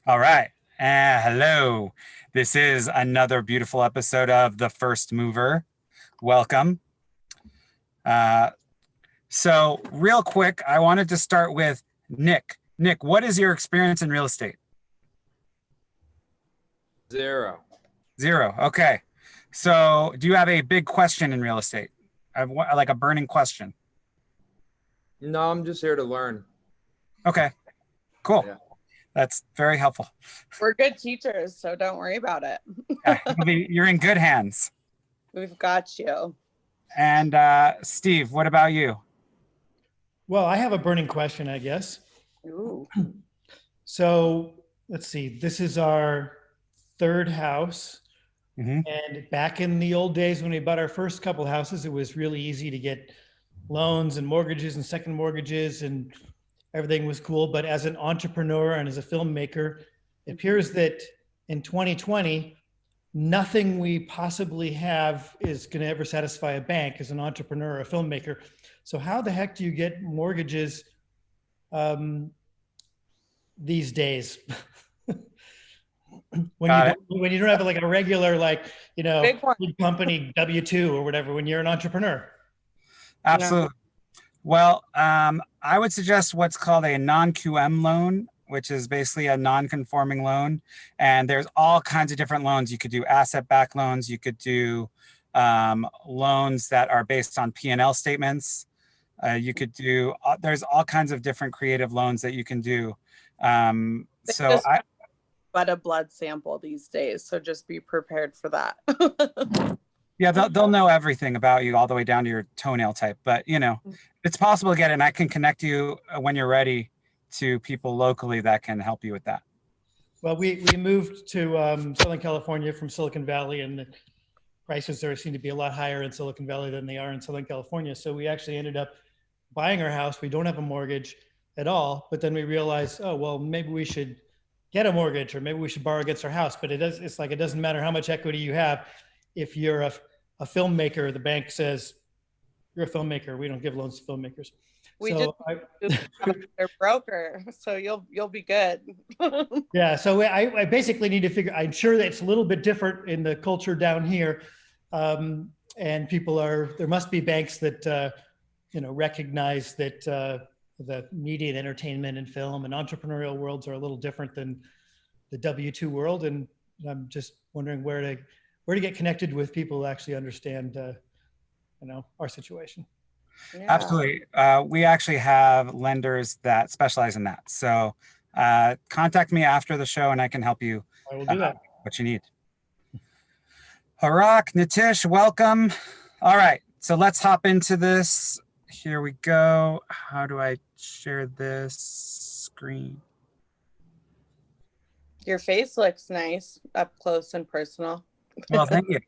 All right. Hello. This is another beautiful episode of The First Mover. Welcome. Uh, real quick, I wanted to start with Nick. Nick, what is your experience in real estate? Zero. Zero. Okay. So, do you have a big question in real estate? Like a burning question? No, I'm just here to learn. Okay. Cool. Yeah. That's very helpful. We're good teachers, so don't worry about it. You're in good hands. We've got you. And Steve, what about you? Well, I have a burning question, I guess. Ooh. So let's see. This is our third house. Mm-hmm. And back in the old days when we bought our first couple houses, it was really easy to get loans and mortgages and second mortgages, and everything was cool. But as an entrepreneur and as a filmmaker, it appears that in 2020, nothing we possibly have is going to ever satisfy a bank as an entrepreneur or a filmmaker. So how the heck do you get mortgages these days? when you don't have like a regular, big company W-2 or whatever, when you're an entrepreneur. Absolutely. Well, I would suggest what's called a non-QM loan, which is basically a non-conforming loan. And there's all kinds of different loans. You could do asset-backed loans. You could do loans that are based on P&L statements. You could do, there's all kinds of different creative loans that you can do. But a blood sample these days, so just be prepared for that. Yeah, they'll know everything about you all the way down to your toenail type. But, it's possible to get it, and I can connect you when you're ready to people locally that can help you with that. Well, we moved to Southern California from Silicon Valley, and the prices there seem to be a lot higher in Silicon Valley than they are in Southern California. So we actually ended up buying our house. We don't have a mortgage at all, but then we realized, oh, well, maybe we should get a mortgage, or maybe we should borrow against our house. But it doesn't matter how much equity you have. If you're a filmmaker, the bank says, you're a filmmaker. We don't give loans to filmmakers. Their broker, so you'll be good. Yeah, so I basically need to figure. I'm sure that it's a little bit different in the culture down here, and there must be banks that recognize that the media and entertainment and film and entrepreneurial worlds are a little different than the W-2 world, and I'm just wondering where to get connected with people who actually understand our situation. Yeah. Absolutely. We actually have lenders that specialize in that. So contact me after the show and I can help you. I will do that. What you need. Harak, Nitish, welcome. All right. So let's hop into this. Here we go. How do I share this screen? Your face looks nice up close and personal. Well, thank you.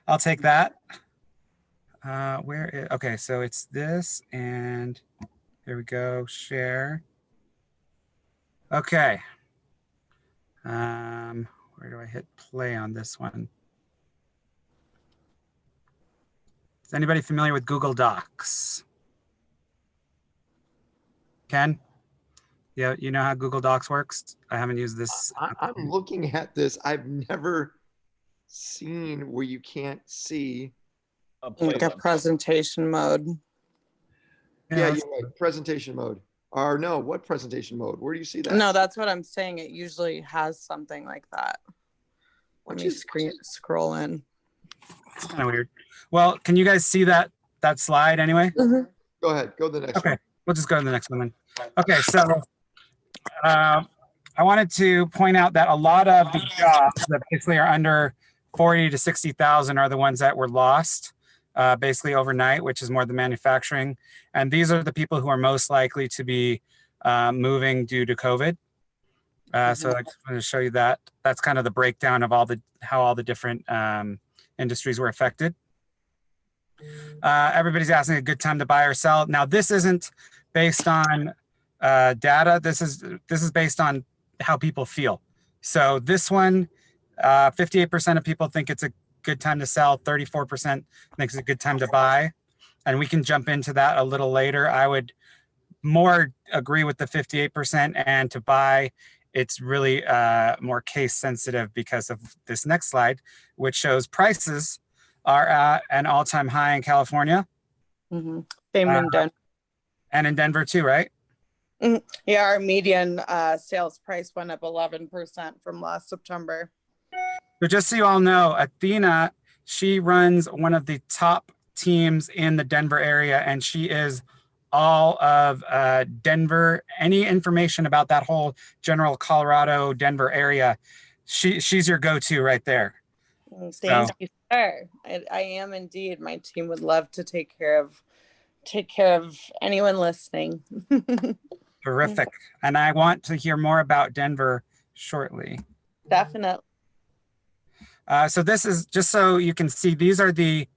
I'll take that. Okay, so it's this, and here we go, share. Okay. Where do I hit play on this one? Is anybody familiar with Google Docs? Ken? Yeah, you know how Google Docs works? I haven't used this. I'm looking at this. I've never seen where you can't see like a presentation mode. Yeah, you're right. Presentation mode. Or no, what presentation mode? Where do you see that? No, that's what I'm saying. It usually has something like that. Let me scroll in. It's kind of weird. Well, can you guys see that slide anyway? Mm-hmm. Go ahead. Go to the next one. Okay, we'll just go to the next one then. Okay, so I wanted to point out that a lot of the jobs that basically are under 40 to 60,000 are the ones that were lost basically overnight, which is more the manufacturing. And these are the people who are most likely to be moving due to COVID. So I just want to show you that. That's kind of the breakdown of how all the different industries were affected. Everybody's asking a good time to buy or sell. Now, this isn't based on data. This is based on how people feel. So this one, 58% of people think it's a good time to sell. 34% thinks it's a good time to buy. And we can jump into that a little later. I would more agree with the 58%, and to buy, it's really more case sensitive because of this next slide, which shows prices are at an all-time high in California Mhm. Same in Denver. and in Denver too, right? Yeah, our median sales price went up 11% from last September. So just so you all know, Athena, she runs one of the top teams in the Denver area, and she is all of Denver. Any information about that whole general Colorado, Denver area, she's your go-to right there. Thank you, sir. I am indeed. My team would love to take care of anyone listening. Terrific. And I want to hear more about Denver shortly. Definitely. So this is just so you can see, these are the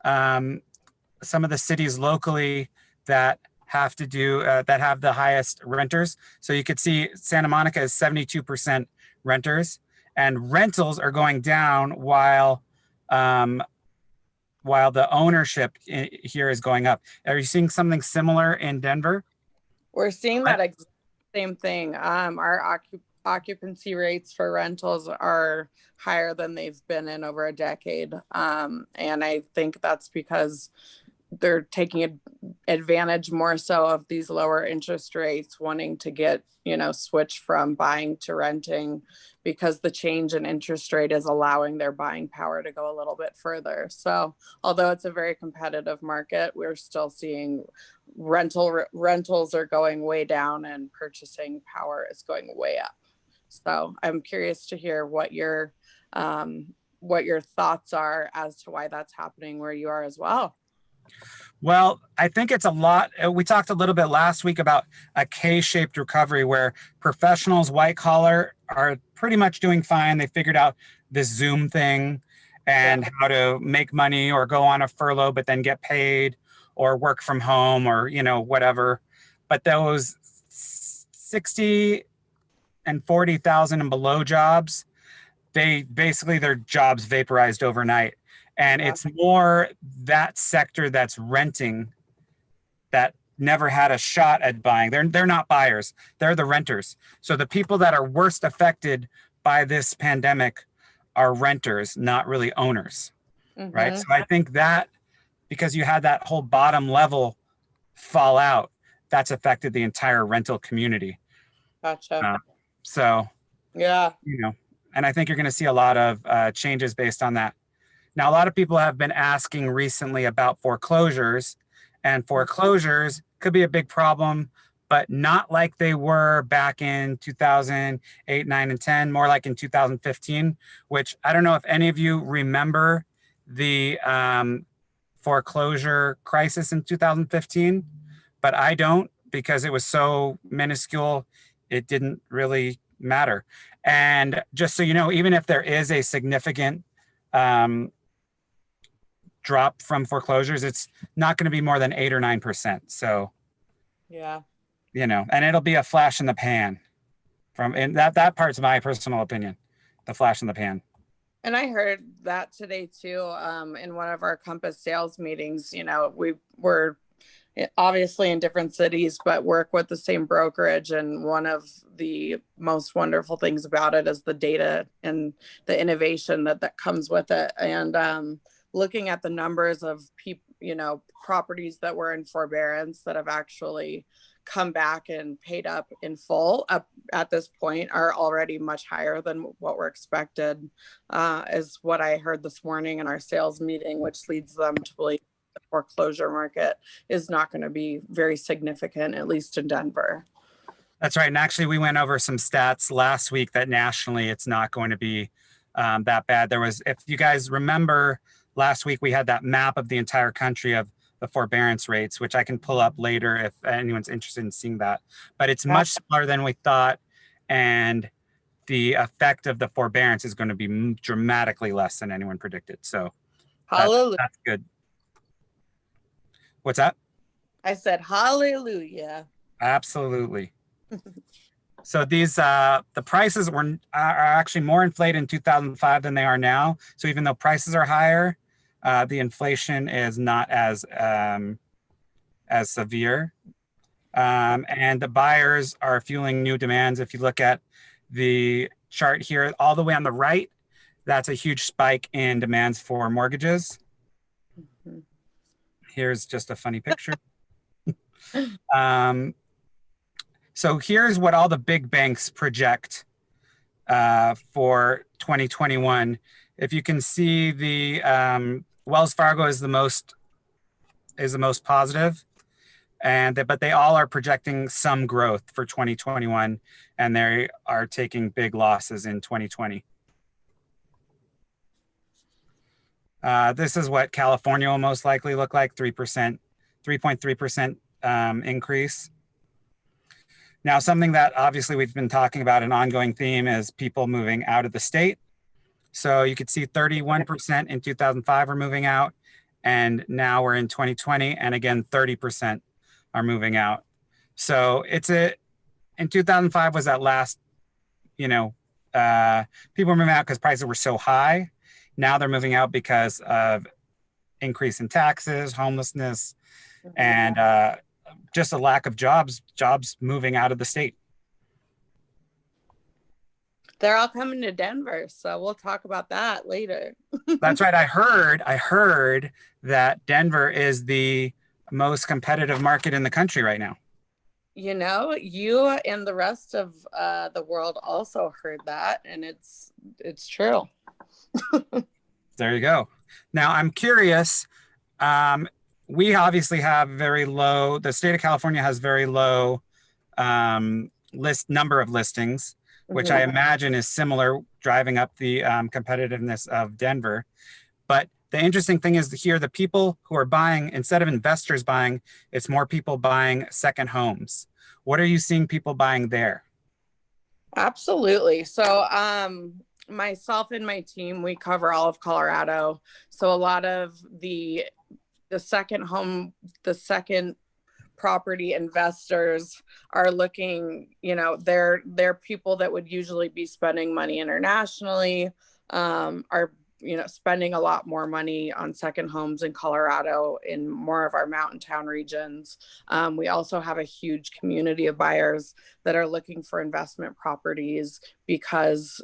some of the cities locally that have to do that have the highest renters. So you could see Santa Monica is 72% renters, and rentals are going down while the ownership here is going up. Are you seeing something similar in Denver? We're seeing that same thing. Our occupancy rates for rentals are higher than they've been in over a decade. And I think that's because they're taking advantage more so of these lower interest rates, wanting to get, switch from buying to renting, because the change in interest rate is allowing their buying power to go a little bit further. So although it's a very competitive market, we're still seeing rentals are going way down and purchasing power is going way up. So I'm curious to hear what your thoughts are as to why that's happening where you are as well. Well, I think it's a lot. We talked a little bit last week about a K-shaped recovery where professionals, white collar, are pretty much doing fine. They figured out this Zoom thing and how to make money or go on a furlough, but then get paid or work from home or, whatever. But those 60 and 40,000 and below jobs, their jobs vaporized overnight. And it's more that sector that's renting that never had a shot at buying. They're not buyers. They're the renters. So the people that are worst affected by this pandemic are renters, not really owners, right? So I think that because you had that whole bottom level fall out, that's affected the entire rental community. Gotcha. So, yeah. And I think you're going to see a lot of changes based on that. Now, a lot of people have been asking recently about foreclosures, and foreclosures could be a big problem, but not like they were back in 2008, 9, and 10, more like in 2015, which I don't know if any of you remember the foreclosure crisis in 2015, but I don't, because it was so minuscule, it didn't really matter. And just so you know, even if there is a significant drop from foreclosures, it's not going to be more than 8 or 9%. So, yeah, and it'll be a flash in the pan. And that part's my personal opinion, the flash in the pan. And I heard that today too, in one of our Compass sales meetings. We were obviously in different cities, but work with the same brokerage. And one of the most wonderful things about it is the data and the innovation that comes with it. And looking at the numbers of people, properties that were in forbearance that have actually come back and paid up in full up at this point are already much higher than what were expected, is what I heard this morning in our sales meeting, which leads them to believe the foreclosure market is not going to be very significant, at least in Denver. That's right. And actually, we went over some stats last week that nationally it's not going to be that bad. There was, if you guys remember, last week we had that map of the entire country of the forbearance rates, which I can pull up later if anyone's interested in seeing that. But it's much smaller than we thought, and the effect of the forbearance is going to be dramatically less than anyone predicted. So that's good. What's that? I said hallelujah. Absolutely. So these the prices are actually more inflated in 2005 than they are now. So even though prices are higher, the inflation is not as severe. And the buyers are fueling new demands. If you look at the chart here, all the way on the right, that's a huge spike in demands for mortgages. Mhm. Here's just a funny picture. So here's what all the big banks project for 2021. If you can see, the Wells Fargo is the most positive, but they all are projecting some growth for 2021, and they are taking big losses in 2020. This is what California will most likely look like, 3.3% increase. Now, something that obviously we've been talking about, an ongoing theme, is people moving out of the state. So you could see 31% in 2005 are moving out, and now we're in 2020, and again, 30% are moving out. So in 2005 was that last, people were moving out because prices were so high. Now they're moving out because of increase in taxes, homelessness, and just a lack of jobs moving out of the state. They're all coming to Denver, so we'll talk about that later. That's right. I heard that Denver is the most competitive market in the country right now. You and the rest of the world also heard that, and it's true. There you go. Now I'm curious. We obviously have the state of California has very low number of listings, which I imagine is similar, driving up the competitiveness of Denver. But the interesting thing is here, the people who are buying, instead of investors buying, it's more people buying second homes. What are you seeing people buying there? Absolutely. So myself and my team, we cover all of Colorado. So a lot of the second property investors are looking, they're people that would usually be spending money internationally, are spending a lot more money on second homes in Colorado in more of our mountain town regions. We also have a huge community of buyers that are looking for investment properties because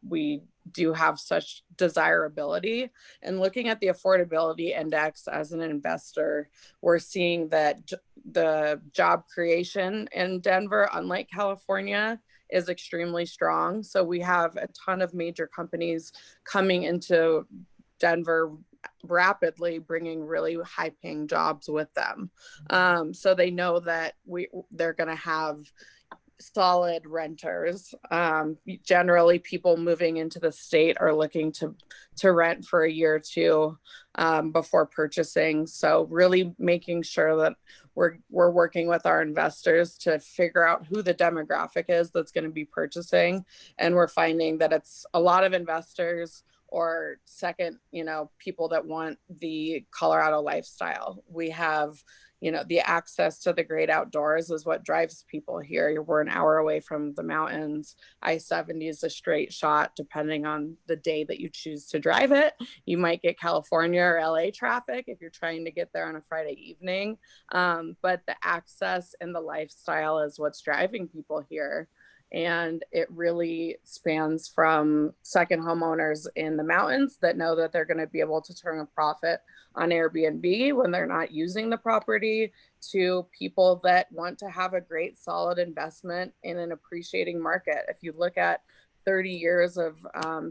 we do have such desirability. And looking at the affordability index as an investor, we're seeing that the job creation in Denver, unlike California, is extremely strong. So we have a ton of major companies coming into Denver rapidly, bringing really high paying jobs with them. So they know that they're going to have solid renters. Generally, people moving into the state are looking to rent for a year or two before purchasing. So really making sure that we're working with our investors to figure out who the demographic is that's going to be purchasing. And we're finding that it's a lot of investors or second, people that want the Colorado lifestyle. We have, the access to the great outdoors is what drives people here. We're an hour away from the mountains. I-70 is a straight shot, depending on the day that you choose to drive it. You might get California or LA traffic if you're trying to get there on a Friday evening. But the access and the lifestyle is what's driving people here. And it really spans from second homeowners in the mountains that know that they're going to be able to turn a profit on Airbnb when they're not using the property, to people that want to have a great solid investment in an appreciating market. If you look at 30 years of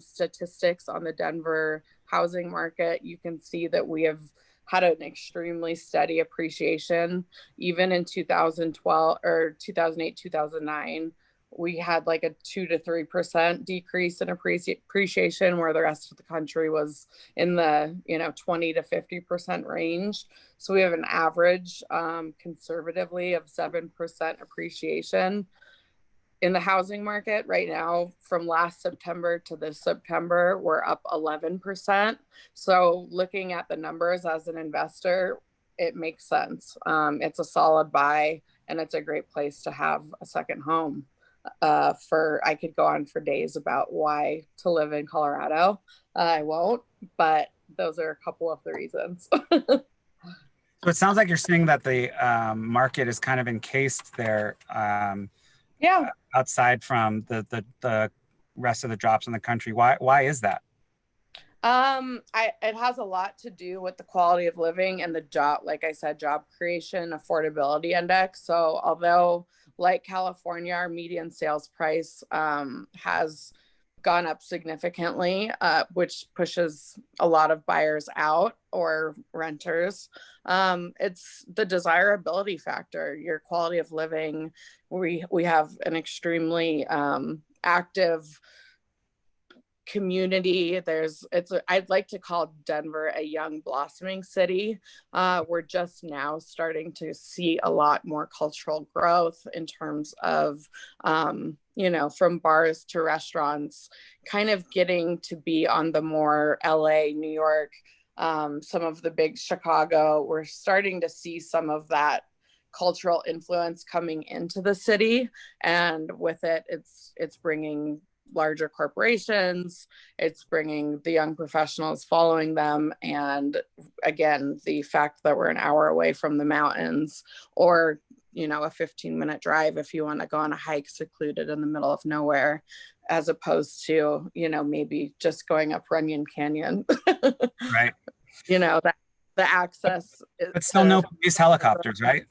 statistics on the Denver housing market, you can see that we have had an extremely steady appreciation. Even in 2012 or 2008, 2009, we had like a 2 to 3% decrease in appreciation, where the rest of the country was in the 20 to 50% range. So we have an average conservatively of 7% appreciation in the housing market right now. From last September to this September, we're up 11%. So looking at the numbers as an investor, it makes sense. It's a solid buy, and it's a great place to have a second home. I could go on for days about why to live in Colorado. I won't, but those are a couple of the reasons. So it sounds like you're saying that the market is kind of encased there Yeah. outside from the rest of the drops in the country. Why is that? It has a lot to do with the quality of living and the job, like I said, job creation, affordability index. So although like California, our median sales price has gone up significantly, which pushes a lot of buyers out or renters. It's the desirability factor, your quality of living. We have an extremely active community. I'd like to call Denver a young blossoming city. We're just now starting to see a lot more cultural growth in terms of from bars to restaurants, kind of getting to be on the more LA, New York, some of the big Chicago. We're starting to see some of that cultural influence coming into the city, and with it, it's bringing larger corporations, it's bringing the young professionals following them, and again, the fact that we're an hour away from the mountains, or a 15-minute drive if you want to go on a hike secluded in the middle of nowhere, as opposed to maybe just going up Runyon Canyon. Right. That the access But still no police helicopters, right?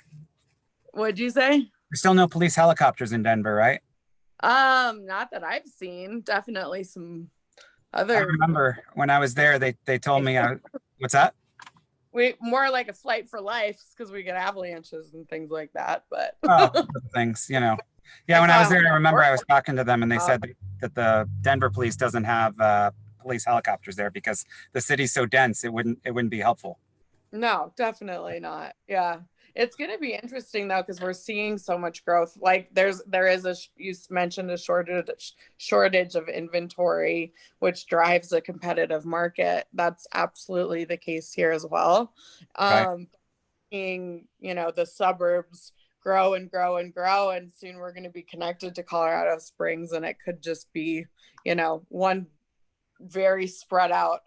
What'd you say? There's still no police helicopters in Denver, right? Not that I've seen. Definitely some other. I remember when I was there, they told me, what's that? We more like a flight for life because we get avalanches and things like that. But things, Yeah, when I was there, I remember I was talking to them and they said that the Denver police doesn't have police helicopters there because the city's so dense, it wouldn't be helpful. No, definitely not. Yeah. It's going to be interesting though, because we're seeing so much growth. Like there is you mentioned a shortage of inventory, which drives a competitive market. That's absolutely the case here as well. Right. Seeing, the suburbs grow and grow and grow, and soon we're going to be connected to Colorado Springs, and it could just be, one very spread out.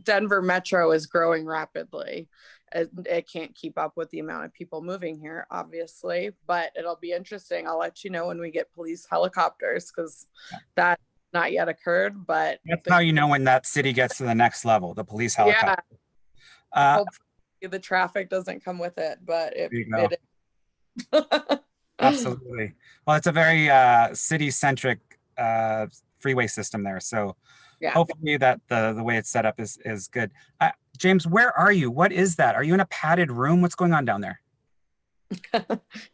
Denver Metro is growing rapidly. It can't keep up with the amount of people moving here, obviously, but it'll be interesting. I'll let you know when we get police helicopters, because that not yet occurred, but that's how you know when that city gets to the next level, the police helicopter. Yeah. Hopefully the traffic doesn't come with it, but it is. Absolutely. Well, it's a very city-centric freeway system there, so yeah. Hopefully that the way it's set up is good. James, where are you? What is that? Are you in a padded room? What's going on down there?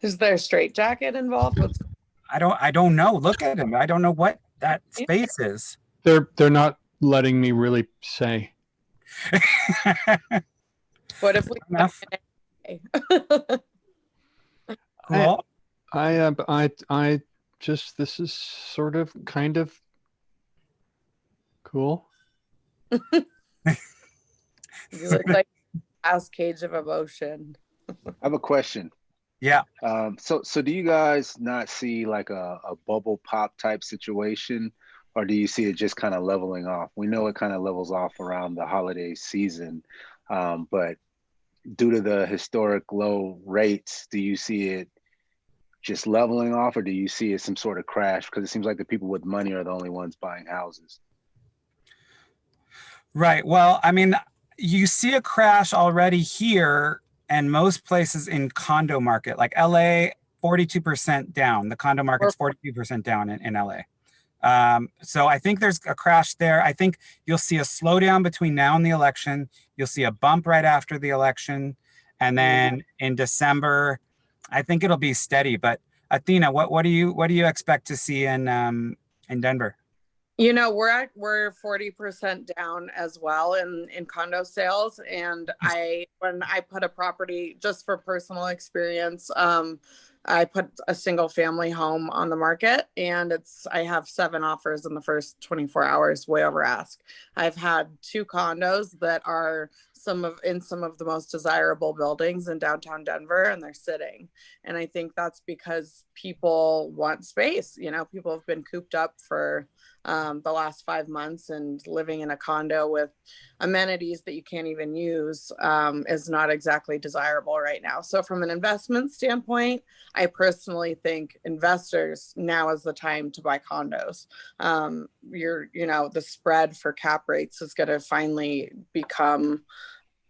Is there a straitjacket involved? I don't know. Look at him. I don't know what that space is. They're not letting me really say. What if we cool. I just, this is sort of kind of cool. You look like a cage of emotion. I have a question. Yeah. So do you guys not see like a bubble pop type situation, or do you see it just kind of leveling off? We know it kind of levels off around the holiday season, but due to the historic low rates, do you see it just leveling off, or do you see it some sort of crash? Because it seems like the people with money are the only ones buying houses. Right. Well, I mean, you see a crash already here and most places in condo market, like LA, 42% down. The condo market's 42% down in LA. So I think there's a crash there. I think you'll see a slowdown between now and the election. You'll see a bump right after the election. And then in December, I think it'll be steady. But Athena, what do you expect to see in Denver? We're 40% down as well in condo sales. And when I put a property, just for personal experience, I put a single family home on the market, and I have 7 offers in the first 24 hours, way over ask. I've had 2 condos that are in some of the most desirable buildings in downtown Denver, and they're sitting. And I think that's because people want space. You know, people have been cooped up for the last 5 months, and living in a condo with amenities that you can't even use is not exactly desirable right now. So from an investment standpoint, I personally think investors, now is the time to buy condos. The spread for cap rates is going to finally become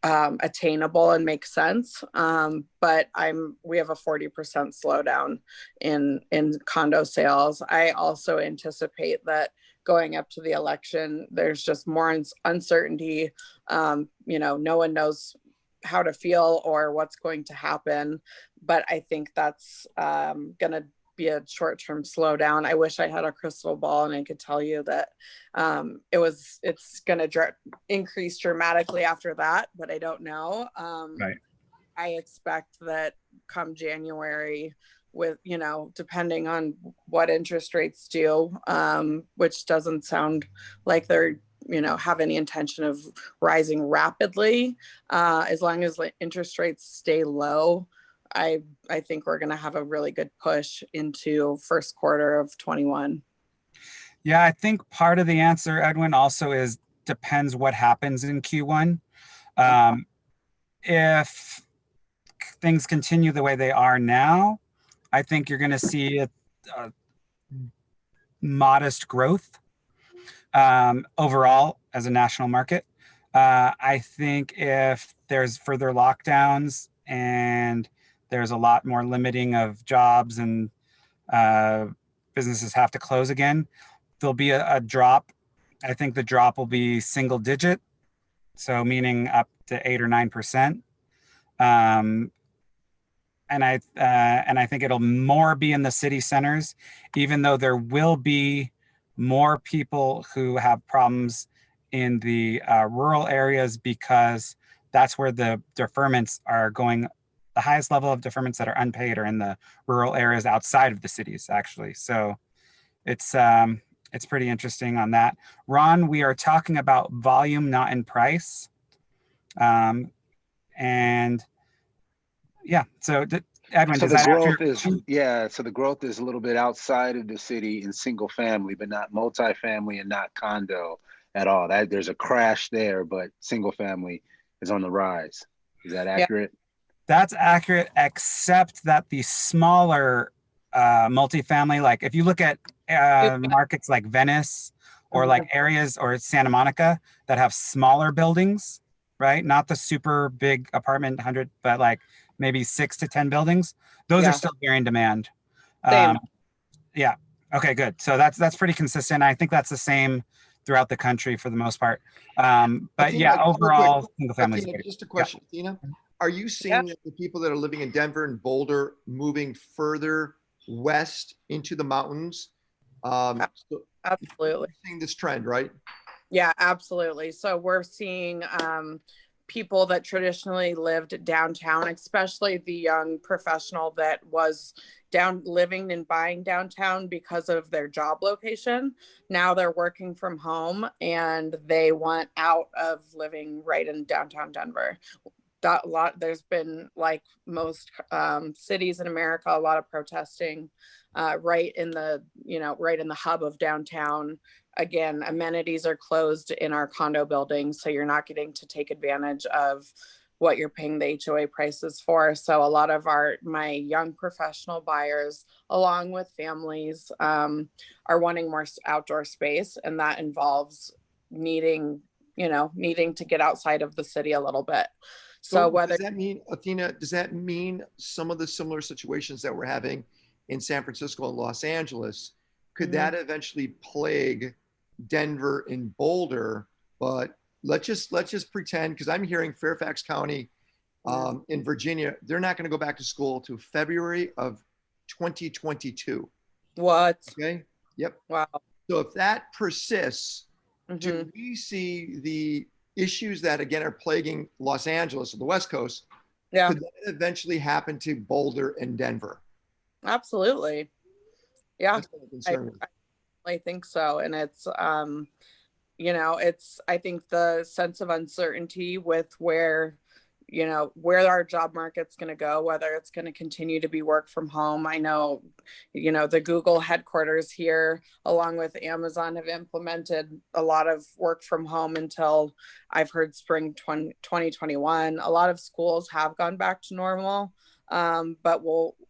attainable and make sense. But we have a 40% slowdown in condo sales. I also anticipate that going up to the election, there's just more uncertainty. No one knows how to feel or what's going to happen. But I think that's going to be a short-term slowdown. I wish I had a crystal ball and I could tell you that it's going to increase dramatically after that, but I don't know. Right. I expect that come January, with, depending on what interest rates do, which doesn't sound like they're, have any intention of rising rapidly, as long as interest rates stay low. I think we're going to have a really good push into first quarter of 21. Yeah, I think part of the answer, Edwin, also depends what happens in Q1. If things continue the way they are now, I think you're going to see a modest growth overall as a national market. I think if there's further lockdowns and there's a lot more limiting of jobs and businesses have to close again, there'll be a drop. I think the drop will be single digit, so meaning up to 8 or 9%. And I think it'll more be in the city centers, even though there will be more people who have problems in the rural areas, because that's where the deferments are going. The highest level of deferments that are unpaid are in the rural areas outside of the cities, actually. So it's pretty interesting on that. Ron, we are talking about volume, not in price. And yeah, so Edwin, So does the that growth answer? so the growth is a little bit outside of the city in single family, but not multifamily and not condo at all. There's a crash there, but single family is on the rise. Is that accurate? That's accurate, except that the smaller multifamily, like if you look at markets like Venice or like areas or Santa Monica that have smaller buildings, right? Not the super big apartment 100, but like maybe 6 to 10 buildings. Those are still very in demand. Same. Yeah. Okay, good. So that's pretty consistent. I think that's the same throughout the country for the most part. But Athena, yeah, real overall, quick, single family. Athena, just a question, Athena. Are you seeing that the people that are living in Denver and Boulder moving further west into the mountains? Absolutely. Seeing this trend, right? Yeah, absolutely. So we're seeing people that traditionally lived downtown, especially the young professional that was living and buying downtown because of their job location. Now they're working from home and they want out of living right in downtown Denver. There's been, like most cities in America, a lot of protesting right in the hub of downtown. Again, amenities are closed in our condo buildings, so you're not getting to take advantage of what you're paying the HOA prices for. So a lot of my young professional buyers, along with families, are wanting more outdoor space, and that involves needing to get outside of the city a little bit. So does that mean, Athena, does that mean some of the similar situations that we're having in San Francisco and Los Angeles, could that eventually plague Denver and Boulder? But let's just pretend, because I'm hearing Fairfax County in Virginia, they're not going to go back to school to February of 2022. What? Okay. Yep. Wow. So if that persists, do we see the issues that again are plaguing Los Angeles or the West Coast? Yeah. Could that eventually happen to Boulder and Denver? Absolutely. Yeah. That's what I'm concerned with. I think so. And it's I think the sense of uncertainty with where where our job market's going to go, whether it's going to continue to be work from home. I know, the Google headquarters here, along with Amazon, have implemented a lot of work from home until I've heard spring 2021. A lot of schools have gone back to normal, but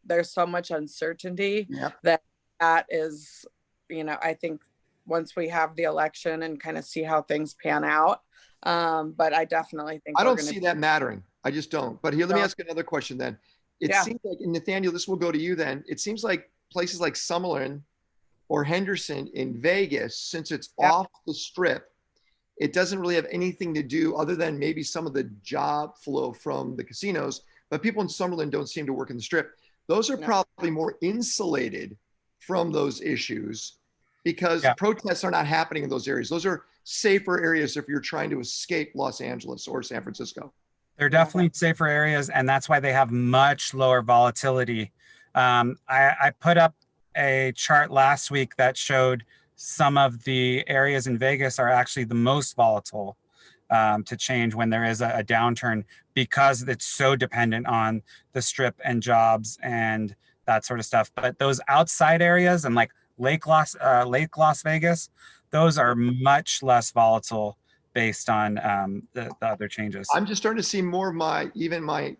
there's so much uncertainty that is, I think once we have the election and kind of see how things pan out. But I definitely think I don't see that mattering. I just don't. But here, let me ask another question then. It seems like, and Nathaniel, this will go to you then. It seems like places like Summerlin or Henderson in Vegas, since it's off the strip, it doesn't really have anything to do other than maybe some of the job flow from the casinos. But people in Summerlin don't seem to work in the strip. Those are probably more insulated from those issues because protests are not happening in those areas. Those are safer areas if you're trying to escape Los Angeles or San Francisco. They're definitely safer areas, and that's why they have much lower volatility. I put up a chart last week that showed some of the areas in Vegas are actually the most volatile to change when there is a downturn, because it's so dependent on the strip and jobs and that sort of stuff. But those outside areas and like Lake Las Vegas, those are much less volatile based on the other changes. I'm just starting to see more of even my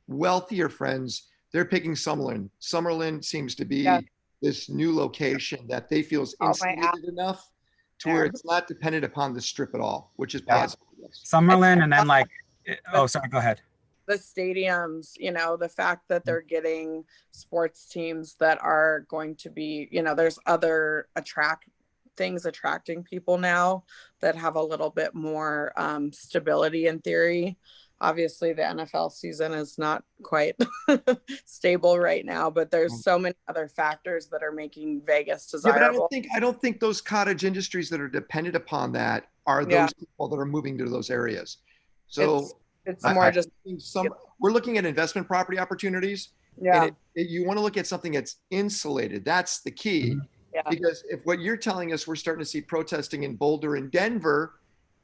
wealthier friends, they're picking Summerlin. Summerlin seems to be this new location that they feel is insulated enough to where it's not dependent upon the strip at all, which is positive. Summerlin, and then sorry, go ahead. The stadiums, the fact that they're getting sports teams that are going to be, there's other things attracting people now that have a little bit more stability in theory. Obviously the NFL season is not quite stable right now, but there's so many other factors that are making Vegas desirable. But I don't think those cottage industries that are dependent upon that are those people that are moving to those areas. So it's more we're looking at investment property opportunities. And you want to look at something that's insulated. That's the key. Because if what you're telling us, we're starting to see protesting in Boulder and Denver,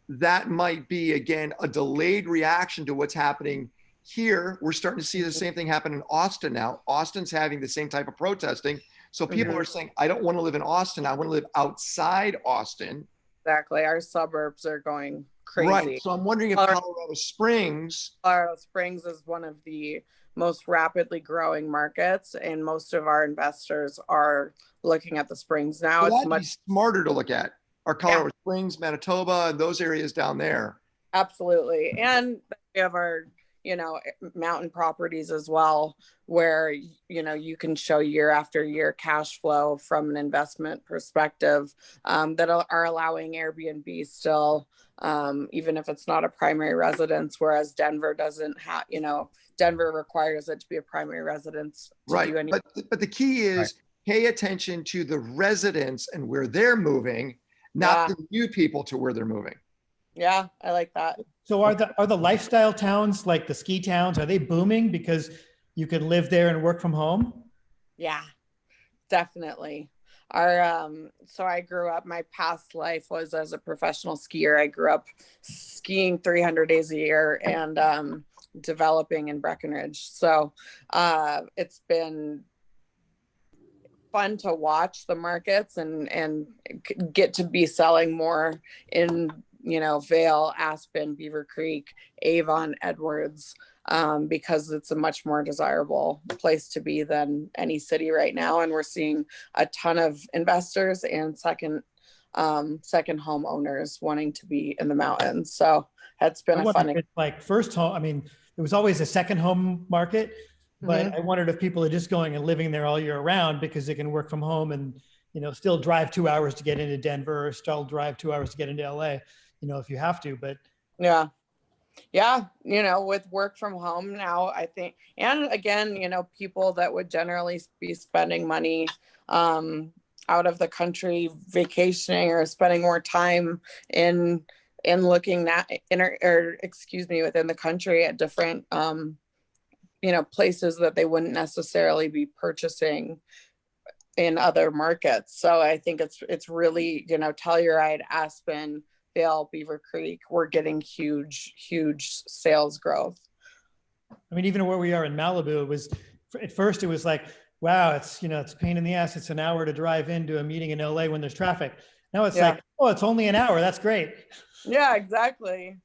that might be, again, a delayed reaction to what's happening here. We're starting to see the same thing happen in Austin now. Austin's having the same type of protesting. So people are saying, I don't want to live in Austin. I want to live outside Austin. Exactly. Our suburbs are going crazy. Right. So I'm wondering if Colorado Springs is one of the most rapidly growing markets, and most of our investors are looking at the Springs now. It's much smarter to look at. Our Colorado Springs, Manitoba, and those areas down there. Absolutely. And we have our, mountain properties as well, where, you can show year after year cash flow from an investment perspective that are allowing Airbnb still, even if it's not a primary residence, whereas Denver doesn't have, Denver requires it to be a primary residence. Right. But the key is pay attention to the residents and where they're moving, not the new people to where they're moving. Yeah, I like that. So are the lifestyle towns, like the ski towns, are they booming because you can live there and work from home? Yeah, definitely. So I grew up, my past life was as a professional skier. I grew up skiing 300 days a year and developing in Breckenridge. So it's been fun to watch the markets and get to be selling more in, Vail, Aspen, Beaver Creek, Avon, Edwards, because it's a much more desirable place to be than any city right now. And we're seeing a ton of investors and second home owners wanting to be in the mountains. So it's been a fun. Like first home, I mean, there was always a second home market, but I wondered if people are just going and living there all year round because they can work from home and, still drive 2 hours to get into Denver, or still drive 2 hours to get into LA, if you have to, but. Yeah, with work from home now, I think, and again, people that would generally be spending money out of the country vacationing or spending more time in looking at within the country at different places that they wouldn't necessarily be purchasing in other markets. So I think it's really, Telluride, Aspen, Vale, Beaver Creek, we're getting huge sales growth. I mean, even where we are in Malibu, it was, at first it was like, wow, it's, it's a pain in the ass. It's an hour to drive into a meeting in LA when there's traffic. Now it's like, oh, it's only an hour. That's great. Yeah, exactly.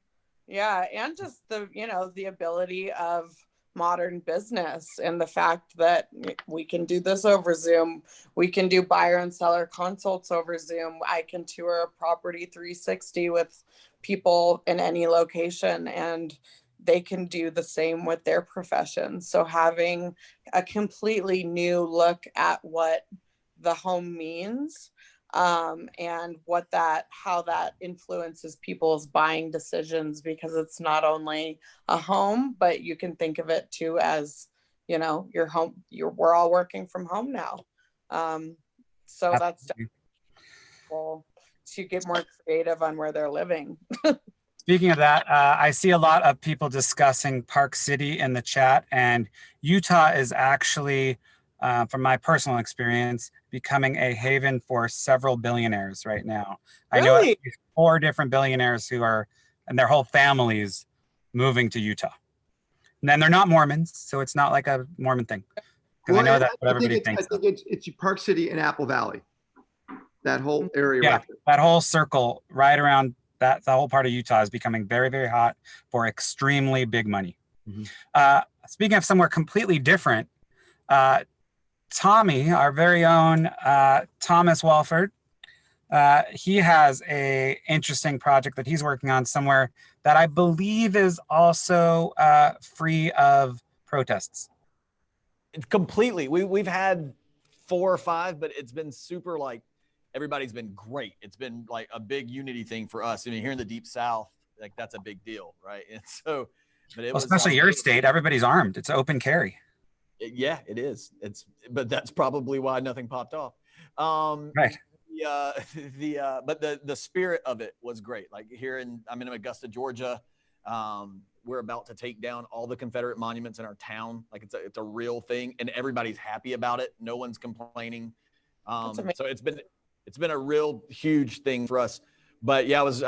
Yeah. And just the ability of modern business and the fact that we can do this over Zoom. We can do buyer and seller consults over Zoom. I can tour a property 360 with people in any location, and they can do the same with their profession. So having a completely new look at what the home means, and how that influences people's buying decisions, because it's not only a home, but you can think of it too as, your home. We're all working from home now. So that's cool to get more creative on where they're living. Speaking of that, I see a lot of people discussing Park City in the chat, and Utah is actually, from my personal experience, becoming a haven for several billionaires right now. I know at Really? least 4 different billionaires and their whole families moving to Utah. And then they're not Mormons, so it's not like a Mormon thing. Because I know that's what everybody thinks. I think it's Park City and Apple Valley, that whole area. Yeah, right there. that whole circle right around the whole part of Utah is becoming very, very hot for extremely big money. Mm-hmm. Speaking of somewhere completely different, Tommy, our very own Thomas Walford, he has a interesting project that he's working on somewhere that I believe is also free of protests. It's completely. We've had 4 or 5, but it's been super, like, everybody's been great. It's been like a big unity thing for us. I mean, here in the Deep South, like, that's a big deal, right? And so, but it was especially your state, everybody's armed. It's open carry. Yeah, it is. But that's probably why nothing popped off. Right. But the spirit of it was great. Like, I'm in Augusta, Georgia. We're about to take down all the Confederate monuments in our town. Like, it's a real thing, and everybody's happy about it. No one's complaining. So it's been a real huge thing for us. But yeah, I was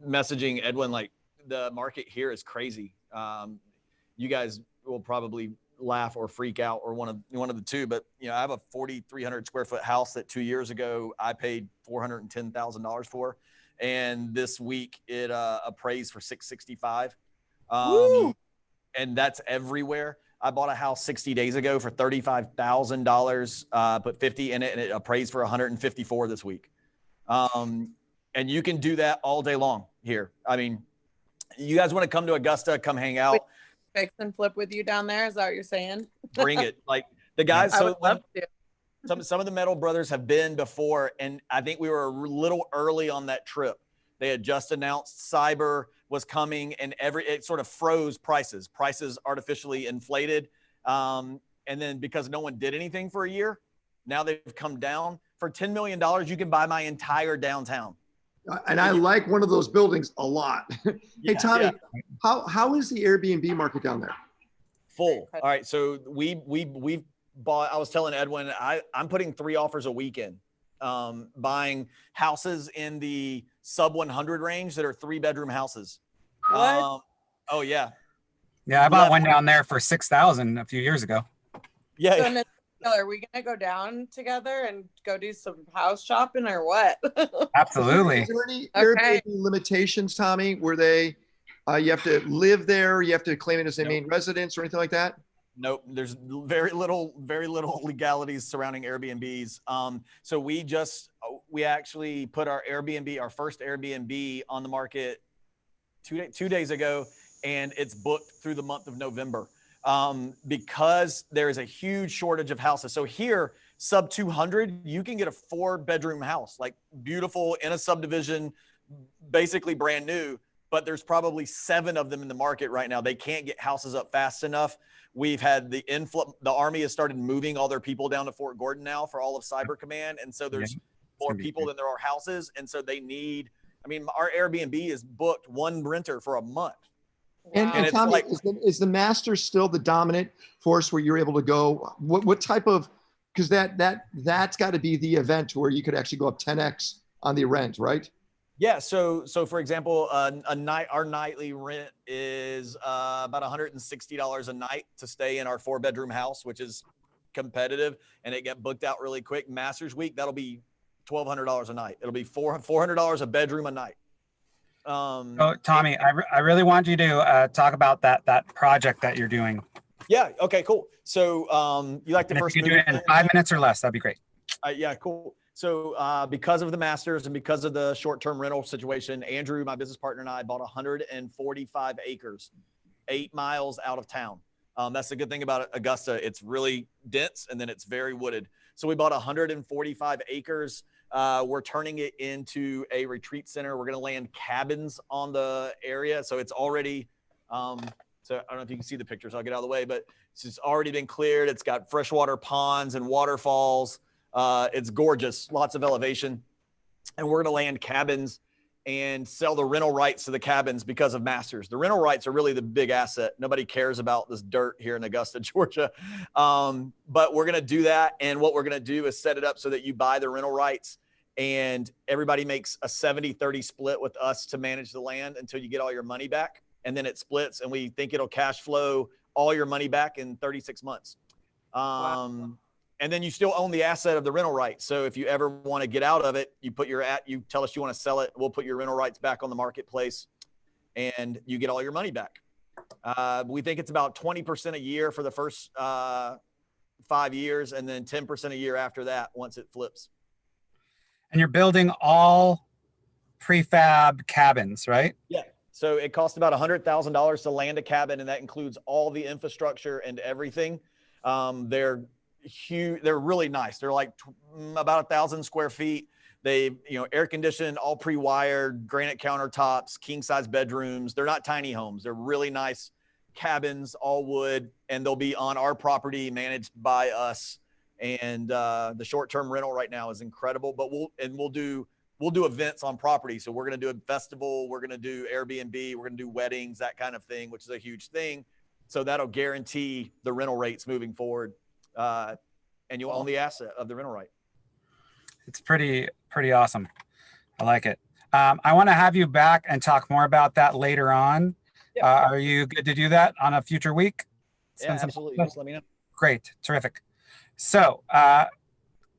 messaging Edwin, like, the market here is crazy. You guys will probably laugh or freak out, or one of the two, but I have a 4,300 square foot house that 2 years ago I paid $410,000 for, and this week it appraised for $665,000. And that's everywhere. I bought a house 60 days ago for $35,000, put 50 in it, and it appraised for $154,000 this week. And you can do that all day long here. I mean, you guys want to come to Augusta, come hang out. Fix and flip with you down there? Is that what you're saying? Bring it. Like, the guys, I would love to. Some of the metal brothers have been before, and I think we were a little early on that trip. They had just announced cyber was coming, and it sort of froze prices. Prices artificially inflated. And then because no one did anything for a year, now they've come down. For $10 million, you can buy my entire downtown. And I like one of those buildings a lot. Hey, Tommy, how is the Airbnb market down there? Full. All right. So we bought, I was telling Edwin, I'm putting 3 offers a week in, buying houses in the sub 100 range that are 3-bedroom houses. What? Oh yeah. Yeah, I bought one down there for $6,000 a few years ago. Yeah. So, Nathaniel, are we gonna go down together and go do some house shopping or what? Absolutely. Is there any Airbnb limitations, Tommy, where you have to live there, you have to claim it as a main residence or anything like that? Nope. There's very little legalities surrounding Airbnbs. So we actually put our first Airbnb on the market 2 days ago, and it's booked through the month of November. Because there is a huge shortage of houses. So here, sub 200, you can get a 4-bedroom house, like beautiful in a subdivision, basically brand new, but there's probably 7 of them in the market right now. They can't get houses up fast enough. We've had the Army has started moving all their people down to Fort Gordon now for all of Cyber Command. And so there's more people than there are houses. And so our Airbnb is booked 1 renter for a month. And Tommy, like, is the master still the dominant force where you're able to go? What type of, because that's got to be the event where you could actually go up 10x on the rent, right? Yeah. So for example, our nightly rent is about $160 a night to stay in our 4-bedroom house, which is competitive, and it get booked out really quick. Masters week, that'll be $1,200 a night. It'll be $400 a bedroom a night. Oh, Tommy, I really want you to talk about that project that you're doing. Yeah. Okay. Cool. So you like the And if first you could do move it in 5 minutes or less, that'd be great. Yeah, cool. So because of the Masters and because of the short-term rental situation, Andrew, my business partner, and I bought 145 acres, 8 miles out of town. That's the good thing about Augusta. It's really dense and then it's very wooded. So we bought 145 acres. We're turning it into a retreat center. We're going to land cabins on the area. So it's already, so I don't know if you can see the pictures. I'll get out of the way, but it's already been cleared. It's got freshwater ponds and waterfalls. It's gorgeous, lots of elevation, and we're going to land cabins and sell the rental rights to the cabins because of Masters. The rental rights are really the big asset. Nobody cares about this dirt here in Augusta, Georgia. But we're going to do that. And what we're going to do is set it up so that you buy the rental rights and everybody makes a 70-30 split with us to manage the land until you get all your money back. And then it splits, and we think it'll cash flow all your money back in 36 months. Wow. And then you still own the asset of the rental rights. So if you ever want to get out of it, you tell us you want to sell it. We'll put your rental rights back on the marketplace and you get all your money back. We think it's about 20% a year for the first 5 years, and then 10% a year after that once it flips. And you're building all prefab cabins, right? Yeah. So it costs about $100,000 to land a cabin, and that includes all the infrastructure and everything. They're huge. They're really nice. They're like about 1,000 square feet. They, air conditioned, all pre-wired, granite countertops, king size bedrooms. They're not tiny homes. They're really nice cabins, all wood, and they'll be on our property, managed by us. And the short-term rental right now is incredible. But we'll do events on property. So we're going to do a festival. We're going to do Airbnb. We're going to do weddings, that kind of thing, which is a huge thing. So that'll guarantee the rental rates moving forward. And you'll own the asset of the rental right. It's pretty awesome. I like it. I want to have you back and talk more about that later on. Yeah. Are you good to do that on a future week? Yeah, absolutely. Just let me know. Great. Terrific. So,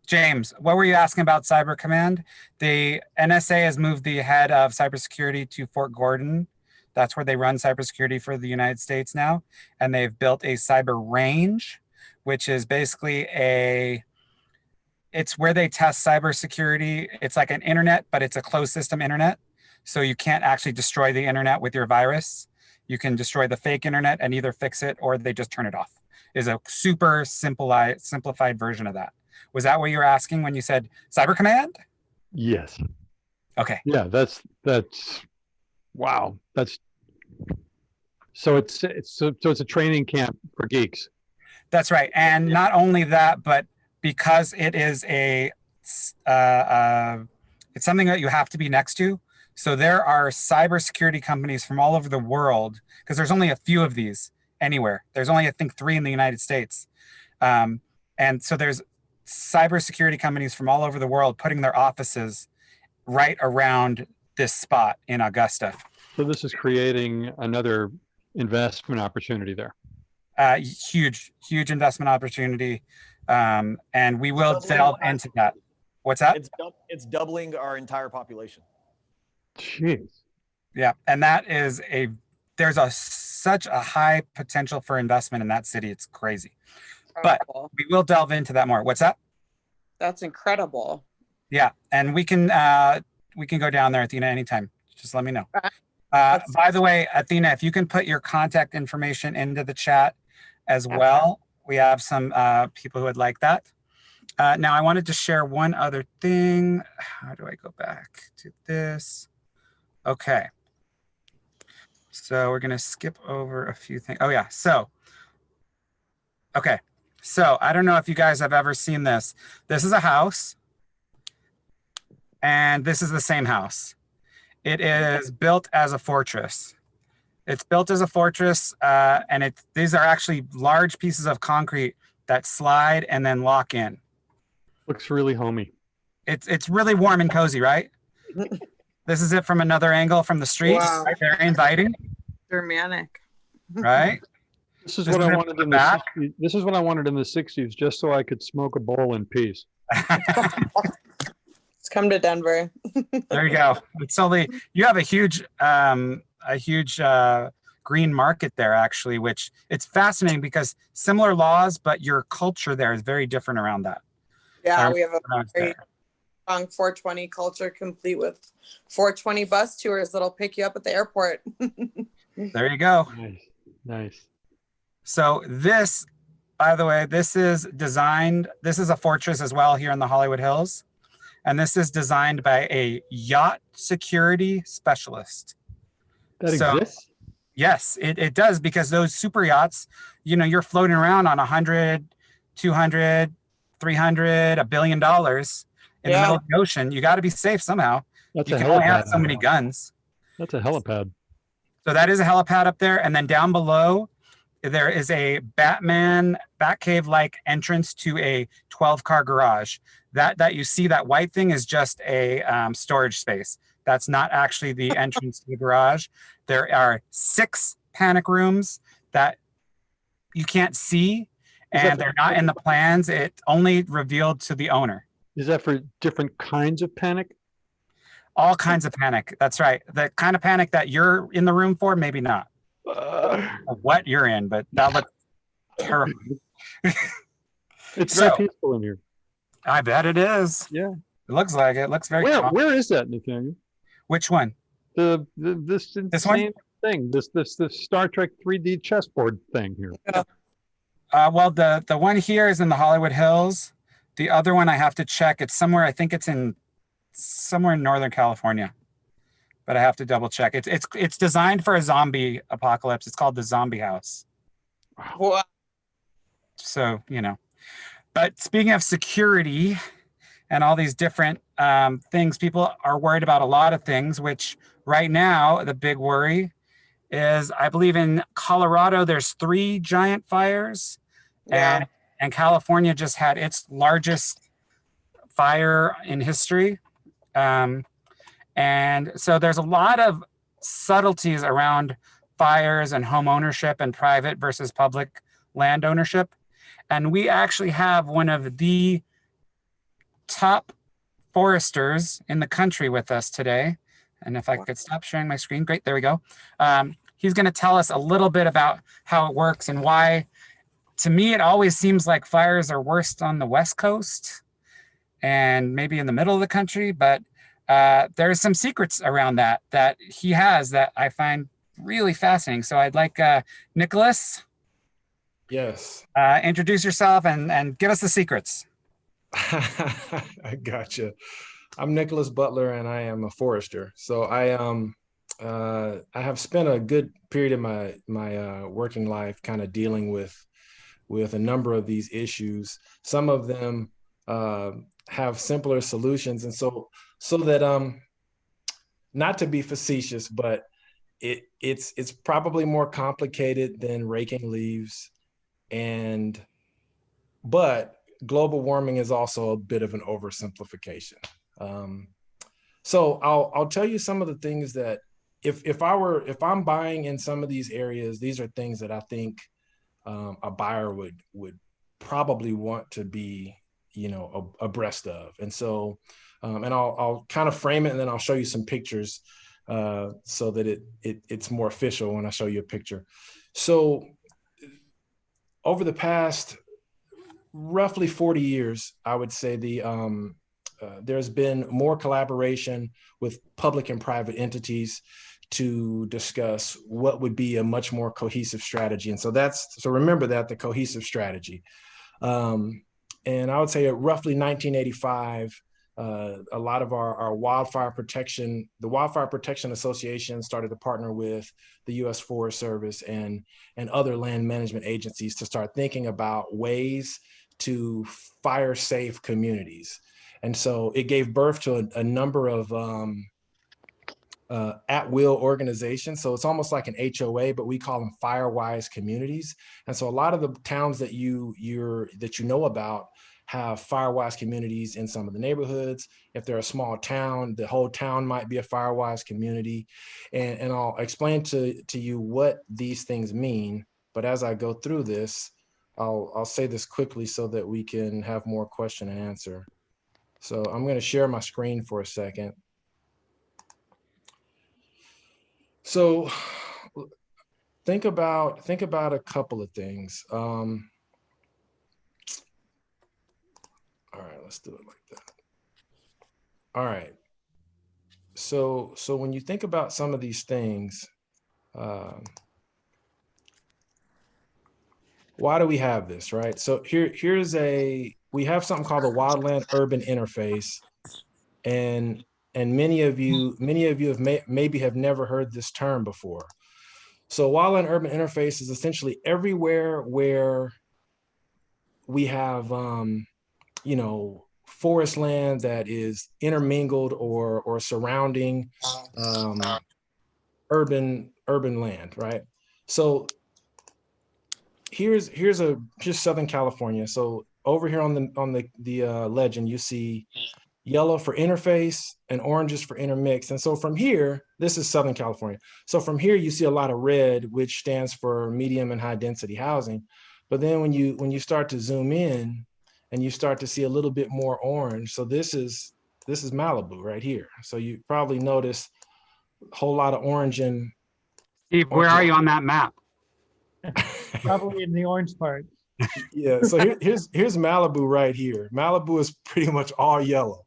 James, what were you asking about Cyber Command? The NSA has moved the head of cybersecurity to Fort Gordon. That's where they run cybersecurity for the United States now. And they've built a cyber range, which is basically it's where they test cybersecurity. It's like an internet, but it's a closed system internet. So you can't actually destroy the internet with your virus. You can destroy the fake internet and either fix it or they just turn it off. Is a super simplified version of that. Was that what you were asking when you said Cyber Command? Yes. Okay. Yeah, that's wow. So it's a training camp for geeks. That's right. And not only that, but because it is it's something that you have to be next to. So there are cybersecurity companies from all over the world, because there's only a few of these anywhere. There's only, I think, 3 in the United States. And so there's cybersecurity companies from all over the world putting their offices right around this spot in Augusta. So this is creating another investment opportunity there. Huge investment opportunity. And we will delve into that. What's that? It's doubling our entire population. Jeez. Yeah. And that is there's such a high potential for investment in that city. It's crazy. But we will delve into that more. What's that? That's incredible. Yeah. And we can go down there, Athena, anytime. Just let me know. By the way, Athena, if you can put your contact information into the chat as well. We have some people who would like that. Now, I wanted to share one other thing. How do I go back to this? Okay. So we're going to skip over a few things. Oh, yeah. So, okay. So I don't know if you guys have ever seen this. This is a house. And this is the same house. It is built as a fortress. It's built as a fortress, and these are actually large pieces of concrete that slide and then lock in. Looks really homey. It's really warm and cozy, right? This is it from another angle from the street. Wow. Right? Very inviting, Dramatic. right? This is This what is I it wanted from the in the back. 60s. This is what I wanted in the 60s, just so I could smoke a bowl in peace. Let's come to Denver. There you go. It's only you have a huge green market there actually, which it's fascinating because similar laws, but your culture there is very different around that. Yeah, we have a When I was very there. strong 420 culture, complete with 420 bus tours that'll pick you up at the airport. There you go. Nice, nice. So this, by the way, this is designed. This is a fortress as well here in the Hollywood Hills, and this is designed by a yacht security specialist. That So- exists? Yes, it does, because those super yachts, you know, you're floating around on 100, 200, 300, $1 billion in the Yeah. middle of the ocean. You got to be safe somehow. That's You a can only have helipad. so many guns. That's a helipad. So that is a helipad up there. And then down below, there is a Batcave-like entrance to a 12-car garage. That you see, that white thing is just a storage space. That's not actually the entrance to the garage. There are 6 panic rooms that you can't see, and they're not in the plans. It only revealed to the owner. Is that for different kinds of panic? All kinds of panic. That's right. The kind of panic that you're in the room for, maybe not. Or what you're in, but that looks terrible. It's So- very peaceful in here. I bet it is. Yeah. It looks like it. It looks very calm. Where is that, Nathaniel? Which one? This one? insane thing. This Star Trek 3D chessboard thing here. Well, the one here is in the Hollywood Hills. The other one I have to check. It's somewhere. I think it's somewhere in Northern California, but I have to double check. It's designed for a zombie apocalypse. It's called the Zombie House. Wow. So you know. But speaking of security and all these different things, people are worried about a lot of things. Which right now the big worry is, I believe in Colorado there's 3 giant fires. Yeah. And California just had its largest fire in history. And so there's a lot of subtleties around fires and home ownership and private versus public land ownership. And we actually have one of the top foresters in the country with us today. And if I could stop sharing my screen, great, there we go. He's going to tell us a little bit about how it works and why. To me, it always seems like fires are worst on the West Coast and maybe in the middle of the country, but there's some secrets around that he has that I find really fascinating. So I'd like Nicholas, Yes. introduce yourself and give us the secrets. I gotcha. I'm Nicholas Butler, and I am a forester. So I have spent a good period of my working life kind of dealing with a number of these issues. Some of them have simpler solutions, and so that not to be facetious, but it's probably more complicated than raking leaves, but global warming is also a bit of an oversimplification. So I'll tell you some of the things that if I'm buying in some of these areas, these are things that I think a buyer would probably want to be, abreast of. And so, and I'll kind of frame it, and then I'll show you some pictures so that it's more official when I show you a picture. So over the past roughly 40 years, I would say there's been more collaboration with public and private entities to discuss what would be a much more cohesive strategy. And so remember that, the cohesive strategy. And I would say at roughly 1985, a lot of our wildfire protection, the Wildfire Protection Association started to partner with the U.S. Forest Service and other land management agencies to start thinking about ways to fire safe communities. And so it gave birth to a number of at-will organizations. So it's almost like an HOA, but we call them fire-wise communities. And so a lot of the towns that you know about have Firewise communities in some of the neighborhoods. If they're a small town, the whole town might be a Firewise community. And I'll explain to you what these things mean. But as I go through this, I'll say this quickly so that we can have more question and answer. So I'm going to share my screen for a second. So think about a couple of things. All right, let's do it like that. All right. So when you think about some of these things, why do we have this, right? So we have something called the Wildland Urban Interface, and many of you maybe have never heard this term before. So Wildland Urban Interface is essentially everywhere where we have, forest land that is intermingled or surrounding urban land, right? So here's just Southern California. So over here on the legend, you see yellow for interface and oranges for intermix. And so from here, this is Southern California. So from here, you see a lot of red, which stands for medium and high density housing. But then when you start to zoom in and you start to see a little bit more orange, so this is Malibu right here. So you probably notice a whole lot of orange in. Steve, where are you on that map? Probably in the orange part. Yeah, so here's Malibu right here. Malibu is pretty much all yellow.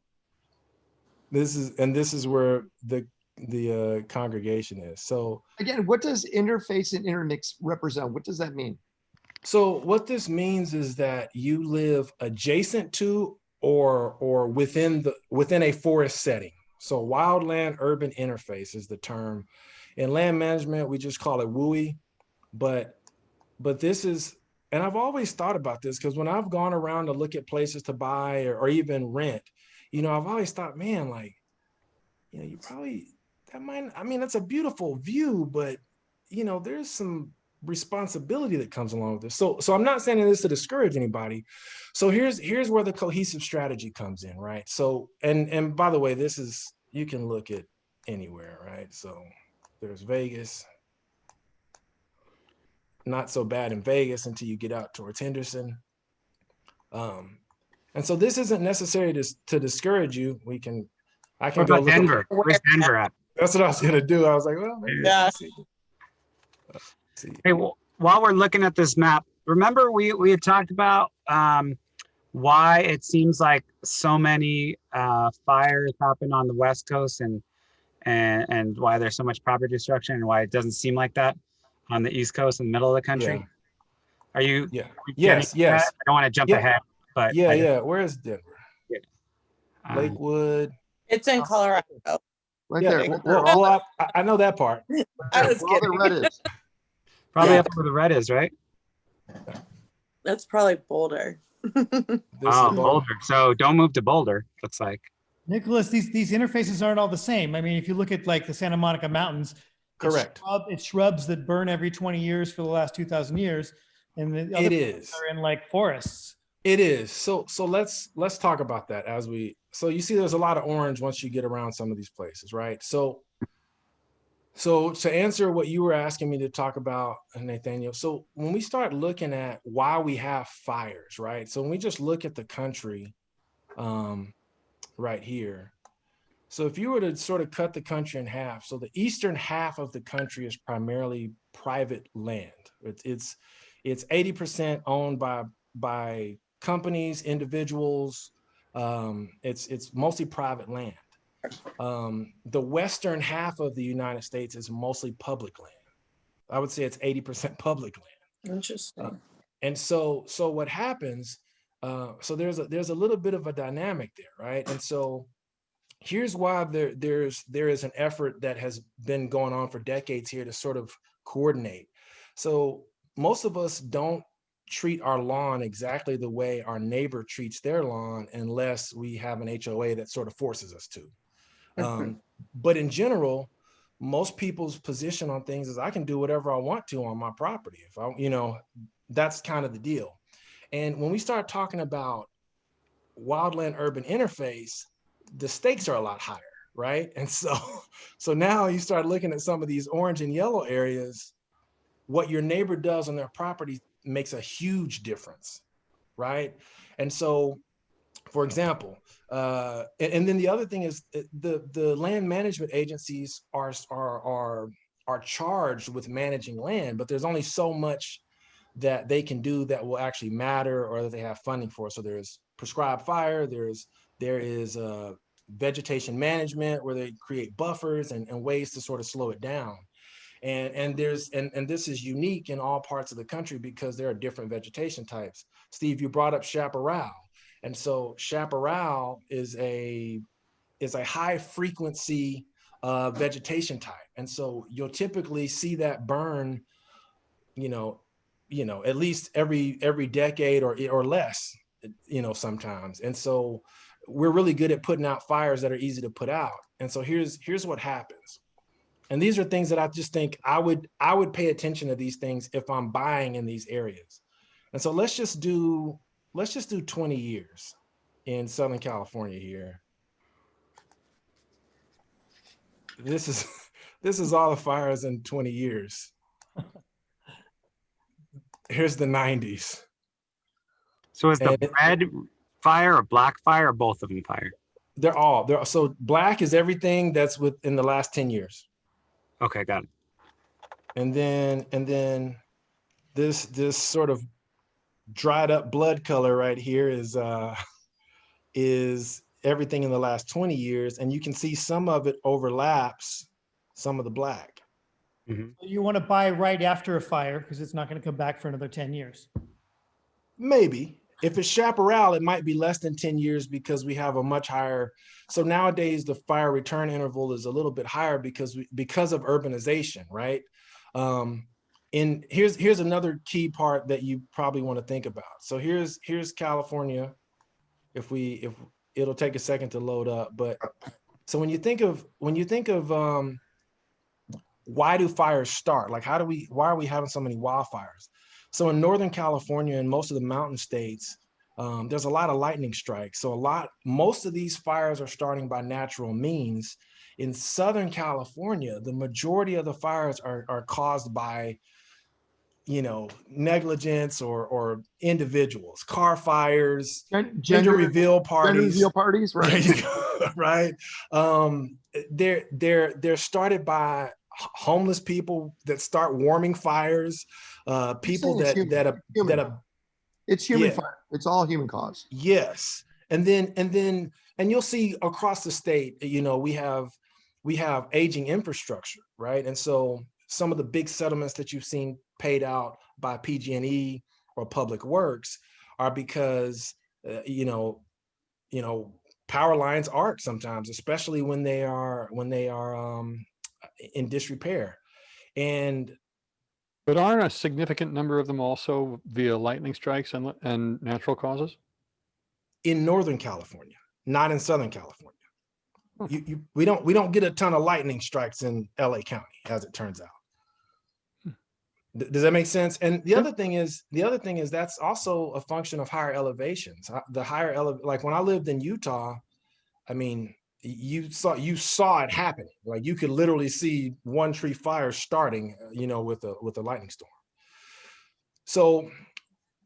This is where the congregation is. So Again, what does interface and intermix represent? What does that mean? So what this means is that you live adjacent to or within a forest setting. So wildland urban interface is the term. In land management, we just call it WUI, but this is, and I've always thought about this because when I've gone around to look at places to buy or even rent, I've always thought, man, like, you probably, that's a beautiful view, but there's some responsibility that comes along with this. So I'm not saying this to discourage anybody. So here's where the cohesive strategy comes in, right? So, and by the way, you can look at anywhere, right? So there's Vegas. Not so bad in Vegas until you get out towards Henderson. And so this isn't necessary to discourage you. I can go look Denver. Where's Denver at? That's what I was gonna do. I was like, well, maybe Yeah. let's see. Hey, while we're looking at this map, remember we had talked about why it seems like so many fires happen on the West Coast and why there's so much property destruction and why it doesn't seem like that on the East Coast in the middle of the country. Yeah. Are you? Yeah. Yes. Yes. I don't want to jump Yeah. ahead, but Yeah. Where is Denver? Um, Lakewood. It's in Colorado. Right Yeah. there. Well, I know that part. I was Where all the kidding. red is. probably Yeah. up where the red is, right? That's probably Boulder. This Oh, is Boulder. So don't move to Boulder. Looks like. Nicholas, these interfaces aren't all the same. I mean, if you look at like the Santa Monica Mountains, correct. It's shrubs that burn every 20 years for the last 2,000 years. And the other It is. are in like forests. It is. So let's talk about that so you see there's a lot of orange once you get around some of these places, right? So to answer what you were asking me to talk about, Nathaniel, so when we start looking at why we have fires, right? So when we just look at the country right here. So if you were to sort of cut the country in half, so the eastern half of the country is primarily private land. It's 80% owned by companies, individuals. It's mostly private land. The western half of the United States is mostly public land. I would say it's 80% public land. Interesting. And so what happens? So there's a little bit of a dynamic there, right? And so here's why there is an effort that has been going on for decades here to sort of coordinate. So most of us don't treat our lawn exactly the way our neighbor treats their lawn unless we have an HOA that sort of forces us to. But in general, most people's position on things is I can do whatever I want to on my property. If I, that's kind of the deal. And when we start talking about wildland urban interface, the stakes are a lot higher, right? And so now you start looking at some of these orange and yellow areas, what your neighbor does on their property makes a huge difference, right? And so, for example, and then the other thing is the land management agencies are charged with managing land, but there's only so much that they can do that will actually matter or that they have funding for. So there's prescribed fire, there is vegetation management where they create buffers and ways to sort of slow it down. And this is unique in all parts of the country because there are different vegetation types. Steve, you brought up chaparral. And so chaparral is a high frequency vegetation type. And so you'll typically see that burn, at least every decade or less, sometimes. And so we're really good at putting out fires that are easy to put out. And so here's what happens. And these are things that I just think I would pay attention to these things if I'm buying in these areas. And so let's just do 20 years in Southern California here. This is all the fires in 20 years. Here's the 90s. So is the red fire or black fire or both of them fire? They're all. So black is everything that's within the last 10 years. Okay, got it. And then this sort of dried up blood color right here is everything in the last 20 years. And you can see some of it overlaps some of the black. Mm-hmm. You want to buy right after a fire because it's not going to come back for another 10 years. Maybe. If it's chaparral, it might be less than 10 years because we have a much higher. So nowadays the fire return interval is a little bit higher because of urbanization, right? And here's another key part that you probably want to think about. So here's California. If it'll take a second to load up, but so when you think of why do fires start? Like why are we having so many wildfires? So in Northern California and most of the mountain states, there's a lot of lightning strikes. So most of these fires are starting by natural means. In Southern California, the majority of the fires are caused by, negligence or individuals, car fires, gender reveal parties, right? Right. They're started by homeless people that start warming fires, people it's human fire. It's all human cause. Yes. And you'll see across the state, we have aging infrastructure, right? And so some of the big settlements that you've seen paid out by PG&E or Public Works are because, power lines arc sometimes, especially when they are in disrepair. But aren't a significant number of them also via lightning strikes and natural causes? In Northern California, not in Southern California. We don't get a ton of lightning strikes in LA County, as it turns out. Does that make sense? And the other thing is that's also a function of higher elevations. Like when I lived in Utah, I mean, you saw it happening. Like you could literally see one tree fire starting, with a lightning storm. So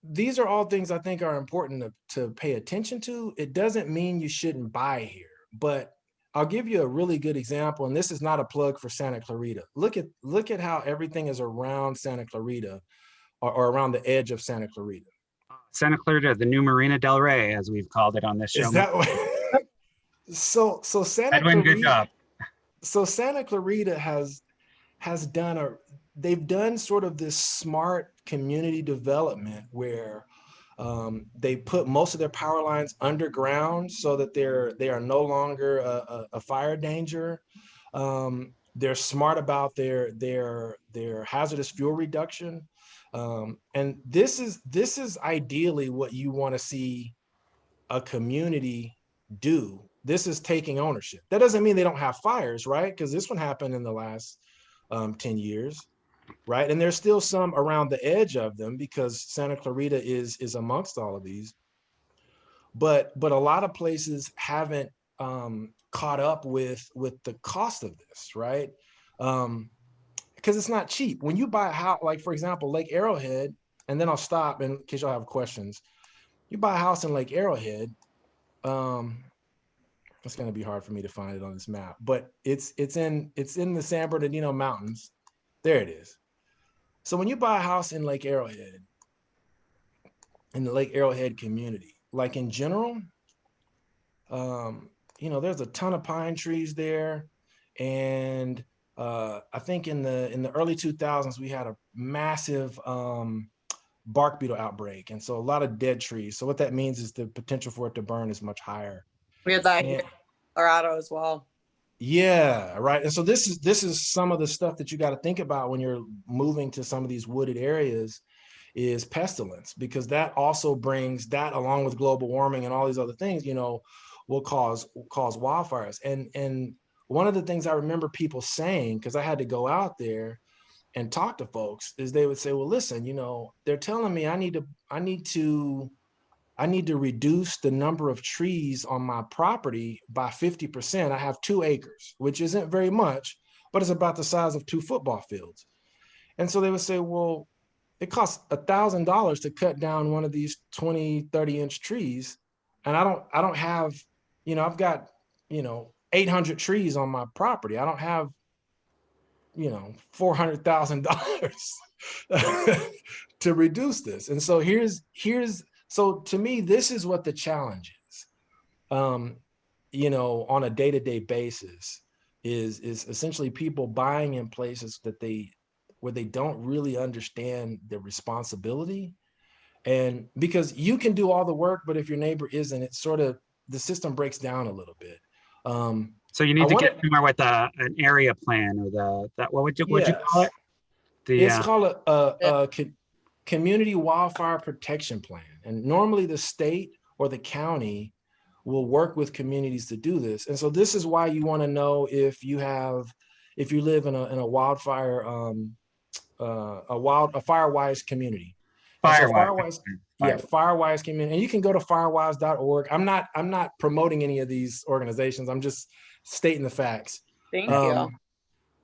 these are all things I think are important to pay attention to. It doesn't mean you shouldn't buy here, but I'll give you a really good example, and this is not a plug for Santa Clarita. Look at how everything is around Santa Clarita or around the edge of Santa Clarita. Santa Clarita, the new Marina del Rey, as we've called it on this show. Is that what? So Santa Edwin, Clarita, good job. So Santa Clarita they've done sort of this smart community development where they put most of their power lines underground so that they are no longer a fire danger. They're smart about their hazardous fuel reduction. And this is ideally what you want to see a community do. This is taking ownership. That doesn't mean they don't have fires, right? Because this one happened in the last 10 years, right? And there's still some around the edge of them because Santa Clarita is amongst all of these. but a lot of places haven't caught up with the cost of this, right? Because it's not cheap. When you buy a house, like for example, Lake Arrowhead, and then I'll stop in case y'all have questions. You buy a house in Lake Arrowhead, it's going to be hard for me to find it on this map, but it's in the San Bernardino Mountains. There it is. So when you buy a house in Lake Arrowhead, in the Lake Arrowhead community, like in general, you know, there's a ton of pine trees there, and I think in the early 2000s we had a massive bark beetle outbreak, and so a lot of dead trees. So what that means is the potential for it to burn is much higher. We had that here in Colorado as well. Yeah, right. And so this is some of the stuff that you got to think about when you're moving to some of these wooded areas, is pestilence, because that also brings that, along with global warming and all these other things, you know, will cause wildfires. And one of the things I remember people saying, because I had to go out there and talk to folks, is they would say, well, listen, you know, they're telling me I need to reduce the number of trees on my property by 50%. I have 2 acres, which isn't very much, but it's about the size of 2 football fields. And so they would say, well, it costs $1,000 to cut down one of these 20, 30-inch trees. And I don't have, you know, I've got, you know, 800 trees on my property. I don't have, you know, $400,000 to reduce this. And so so to me, this is what the challenge is, you know, on a day-to-day basis, is essentially people buying in places where they don't really understand the responsibility. And because you can do all the work, but if your neighbor isn't, it's sort of, the system breaks down a little bit. So you need to get somewhere with an area plan, or what would you call it? It's called a community wildfire protection plan. And normally the state or the county will work with communities to do this. And so this is why you want to know if you live in a wildfire, a fire-wise community. Firewise community. And you can go to firewise.org. I'm not promoting any of these organizations. I'm just stating the facts. Thank you.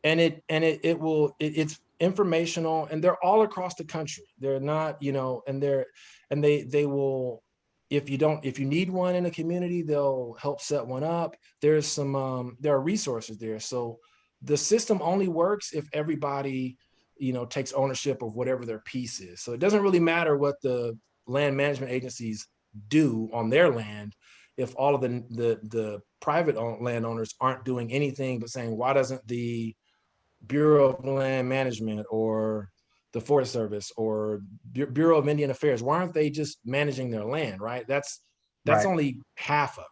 And it's informational, and they're all across the country. They're not, you know, and they will, if you need one in a community, they'll help set one up. There's some there are resources there. So the system only works if everybody, you know, takes ownership of whatever their piece is. So it doesn't really matter what the land management agencies do on their land if all of the private landowners aren't doing anything but saying, why doesn't the Bureau of Land Management or the Forest Service or Bureau of Indian Affairs, why aren't they just managing their land, right? That's right. Only half of.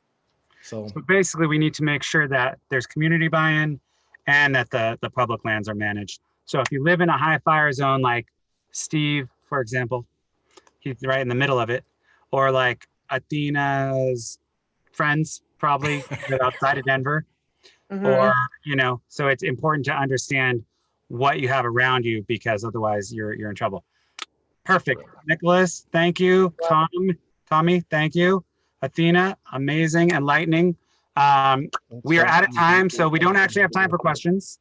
So basically we need to make sure that there's community buy-in and that the public lands are managed. So if you live in a high fire zone, like Steve, for example, he's right in the middle of it, or like Athena's friends probably live outside of Denver. Mm-hmm. Or, you know, so it's important to understand what you have around you, because otherwise you're in trouble. Perfect. Nicholas, thank you. Tommy, thank you. Athena, amazing, enlightening. We are out of time, so we don't actually have time for questions,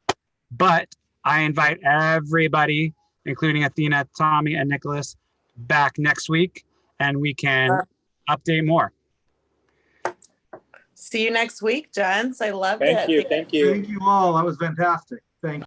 but I invite everybody, including Athena, Tommy, and Nicholas, back next week, and we can update more. See you next week, gents. I loved it. Thank you. Thank you all. That was fantastic.